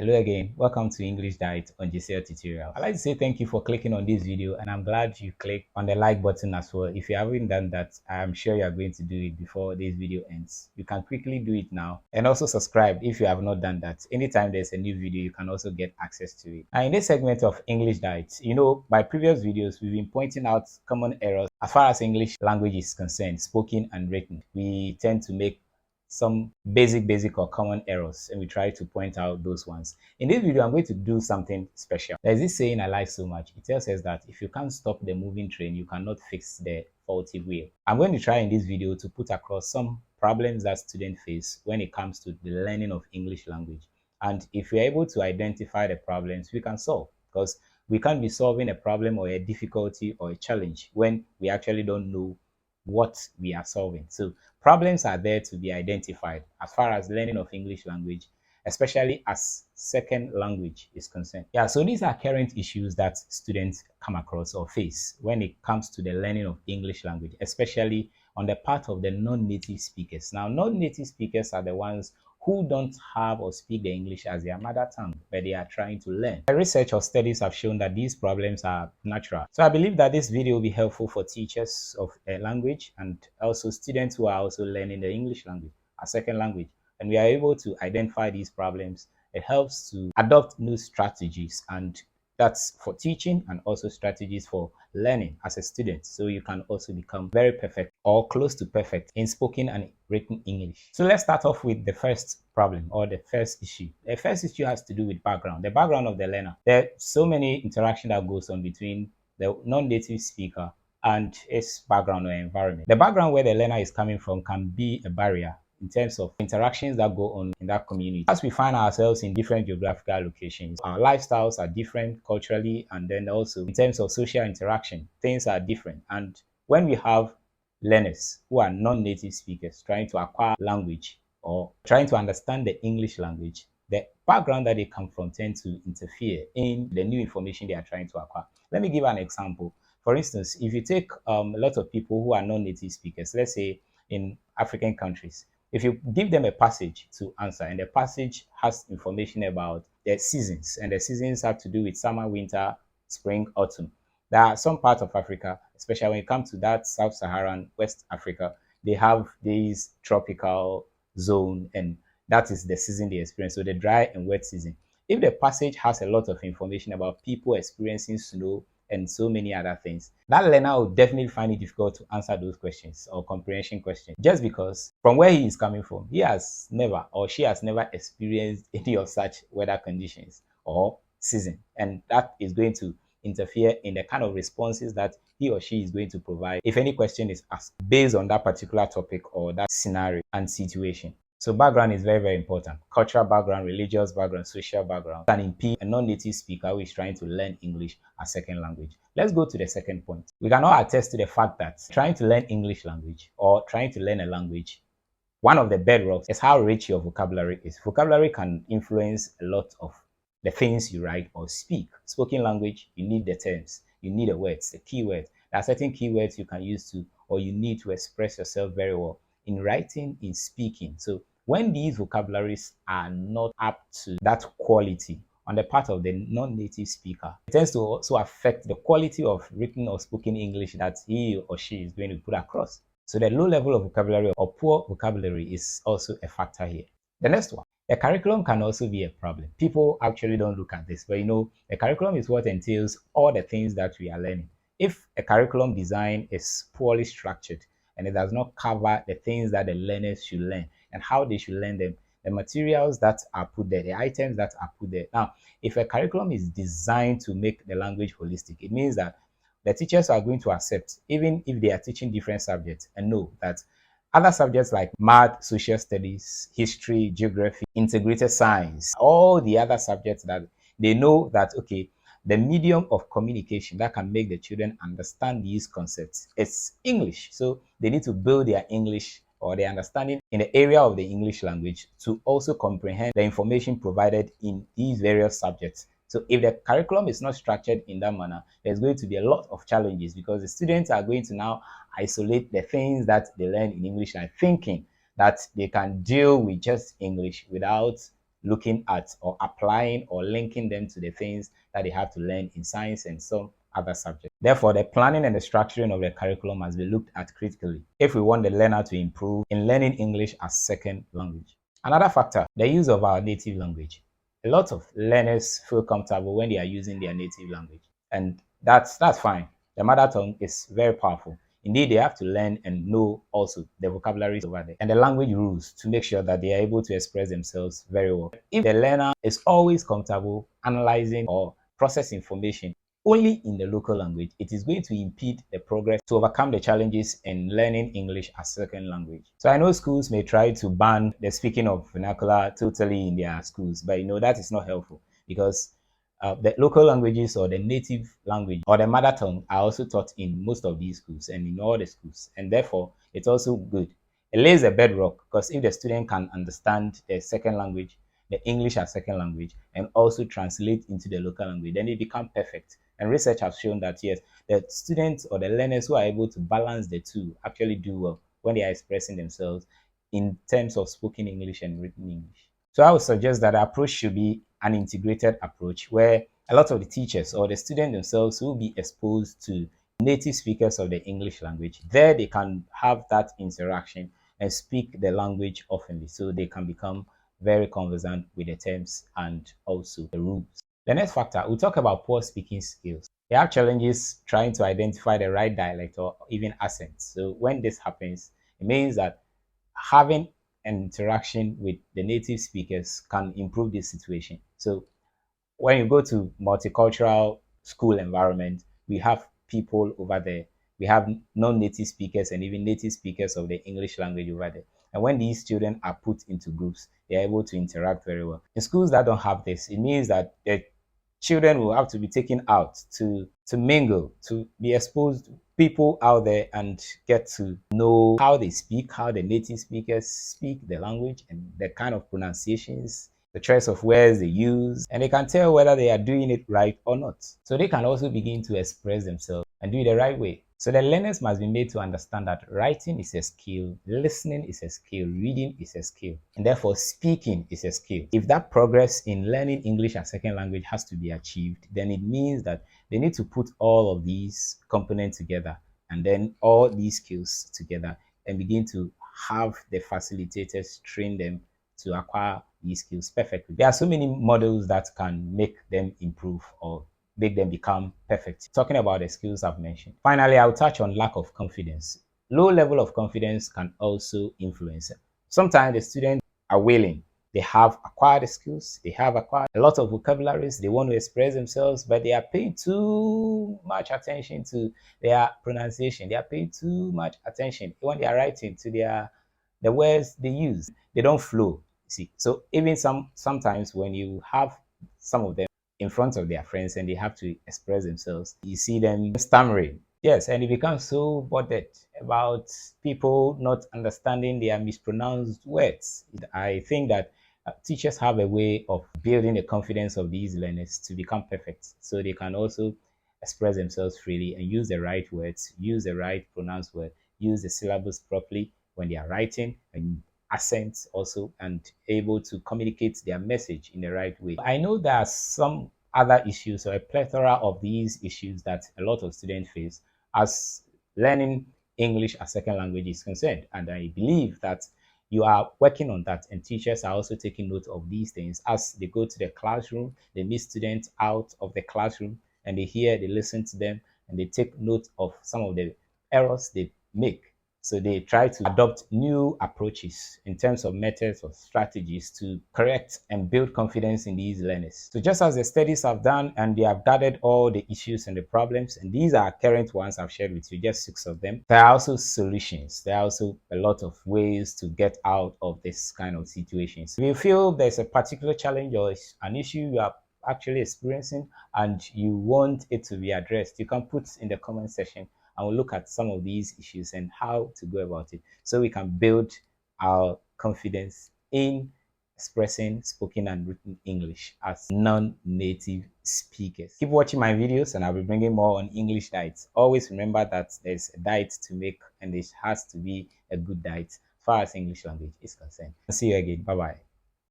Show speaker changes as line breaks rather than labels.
Hello again, welcome to English Diet on GCL Tutorial. I'd like to say thank you for clicking on this video, and I'm glad you clicked on the like button as well. If you haven't done that, I'm sure you are going to do it before this video ends. You can quickly do it now, and also subscribe if you have not done that. Anytime there's a new video, you can also get access to it. And in this segment of English Diet, my previous videos, we've been pointing out common errors as far as English language is concerned, spoken and written. We tend to make some basic or common errors, and we try to point out those ones. In this video, I'm going to do something special. There's this saying I like so much. It tells us that if you can't stop the moving train, you cannot fix the faulty wheel. I'm going to try in this video to put across some problems that students face when it comes to the learning of English language. And if we're able to identify the problems, we can solve, because we can't be solving a problem or a difficulty or a challenge when we actually don't know what we are solving. So problems are there to be identified as far as learning of English language, especially as second language is concerned. Yeah, so these are current issues that students come across or face when it comes to the learning of English language, especially on the part of the non-native speakers. Now, non-native speakers are the ones who don't have or speak the English as their mother tongue, but they are trying to learn. The research or studies have shown that these problems are natural. So I believe that this video will be helpful for teachers of a language and also students who are also learning the English language as second language. And we are able to identify these problems. It helps to adopt new strategies, and that's for teaching and also strategies for learning as a student. So you can also become very perfect or close to perfect in spoken and written English. So let's start off with the first problem or the first issue. The first issue has to do with background, the background of the learner. There are so many interaction that goes on between the non-native speaker and its background or environment. The background where the learner is coming from can be a barrier in terms of interactions that go on in that community. As we find ourselves in different geographical locations, our lifestyles are different culturally, and then also in terms of social interaction, things are different. And when we have learners who are non-native speakers trying to acquire language or trying to understand the English language, the background that they come from tend to interfere in the new information they are trying to acquire. Let me give an example. For instance, if you take a lot of people who are non-native speakers, let's say in African countries, if you give them a passage to answer, and the passage has information about the seasons, and the seasons have to do with summer, winter, spring, autumn. There are some parts of Africa, especially when it comes to that sub-Saharan West Africa, they have this tropical zone, and that is the season they experience, so the dry and wet season. If the passage has a lot of information about people experiencing snow and so many other things, that learner will definitely find it difficult to answer those questions or comprehension questions, just because from where he is coming from, he has never or she has never experienced any of such weather conditions or season, and that is going to interfere in the kind of responses that he or she is going to provide if any question is asked based on that particular topic or that scenario and situation. So background is very important. Cultural background, religious background, social background can impede a non-native speaker who is trying to learn English as second language. Let's go to the second point. We can all attest to the fact that trying to learn English language or trying to learn a language, one of the bedrocks is how rich your vocabulary is. Vocabulary can influence a lot of the things you write or speak. Spoken language, you need the terms, you need the words, the keywords. There are certain keywords you can use to or you need to express yourself very well in writing, in speaking. So when these vocabularies are not up to that quality on the part of the non-native speaker, it tends to also affect the quality of written or spoken English that he or she is going to put across. So the low level of vocabulary or poor vocabulary is also a factor here. The next one, the curriculum can also be a problem. People actually don't look at this, but the curriculum is what entails all the things that we are learning. If a curriculum design is poorly structured and it does not cover the things that the learners should learn and how they should learn them, the materials that are put there, the items that are put there. Now, if a curriculum is designed to make the language holistic, it means that the teachers are going to accept, even if they are teaching different subjects, and know that other subjects like math, social studies, history, geography, integrated science, all the other subjects that they know that, okay, the medium of communication that can make the children understand these concepts is English. So they need to build their English or their understanding in the area of the English language to also comprehend the information provided in these various subjects. So if the curriculum is not structured in that manner, there's going to be a lot of challenges, because the students are going to now isolate the things that they learn in English and thinking that they can deal with just English without looking at or applying or linking them to the things that they have to learn in science and some other subjects. Therefore, the planning and the structuring of the curriculum must be looked at critically if we want the learner to improve in learning English as second language. Another factor, the use of our native language. A lot of learners feel comfortable when they are using their native language, and that's fine. The mother tongue is very powerful. Indeed, they have to learn and know also the vocabularies over there and the language rules to make sure that they are able to express themselves very well. If the learner is always comfortable analyzing or process information only in the local language, it is going to impede the progress to overcome the challenges in learning English as second language. So I know schools may try to ban the speaking of vernacular totally in their schools, but that is not helpful because the local languages or the native language or the mother tongue are also taught in most of these schools and in all the schools, and therefore it's also good. It lays a bedrock because if the student can understand the second language, the English as second language, and also translate into the local language, then it becomes perfect. And research has shown that yes, the students or the learners who are able to balance the two actually do well when they are expressing themselves in terms of spoken English and written English. So I would suggest that the approach should be an integrated approach where a lot of the teachers or the students themselves will be exposed to native speakers of the English language. There they can have that interaction and speak the language oftenly so they can become very conversant with the terms and also the rules. The next factor, we'll talk about poor speaking skills. There are challenges trying to identify the right dialect or even accent. So when this happens, it means that having an interaction with the native speakers can improve this situation. So when you go to multicultural school environment, we have people over there. We have non-native speakers and even native speakers of the English language over there. And when these children are put into groups, they are able to interact very well. In schools that don't have this, it means that the children will have to be taken out to mingle, to be exposed to people out there and get to know how they speak, how the native speakers speak the language and the kind of pronunciations, the choice of words they use, and they can tell whether they are doing it right or not. So they can also begin to express themselves and do it the right way. So the learners must be made to understand that writing is a skill, listening is a skill, reading is a skill, and therefore speaking is a skill. If that progress in learning English as second language has to be achieved, then it means that they need to put all of these components together and then all these skills together and begin to have the facilitators train them to acquire these skills perfectly. There are so many models that can make them improve or make them become perfect. Talking about the skills I've mentioned. Finally, I'll touch on lack of confidence. Low level of confidence can also influence it. Sometimes the students are willing. They have acquired the skills. They have acquired a lot of vocabularies. They want to express themselves, but they are paying too much attention to their pronunciation. They are paying too much attention when they are writing to the words they use. They don't flow. See, so even sometimes when you have some of them in front of their friends and they have to express themselves, you see them stammering. Yes, and it becomes so bothered about people not understanding their mispronounced words. I think that teachers have a way of building the confidence of these learners to become perfect so they can also express themselves freely and use the right words, use the right pronounced word, use the syllables properly when they are writing, and accents also, and able to communicate their message in the right way. I know there are some other issues or a plethora of these issues that a lot of students face as learning English as second language is concerned. And I believe that you are working on that, and teachers are also taking note of these things as they go to the classroom. They meet students out of the classroom and they hear, they listen to them, and they take note of some of the errors they make. So they try to adopt new approaches in terms of methods or strategies to correct and build confidence in these learners. So just as the studies have done and they have gathered all the issues and the problems, and these are current ones I've shared with you, just 6 of them, there are also solutions. There are also a lot of ways to get out of this kind of situations. If you feel there's a particular challenge or an issue you are actually experiencing and you want it to be addressed, you can put in the comment section and we'll look at some of these issues and how to go about it so we can build our confidence in expressing spoken and written English as non-native speakers. Keep watching my videos and I'll be bringing more on English diets. Always remember that there's a diet to make and it has to be a good diet as far as English language is concerned. See you again. Bye-bye.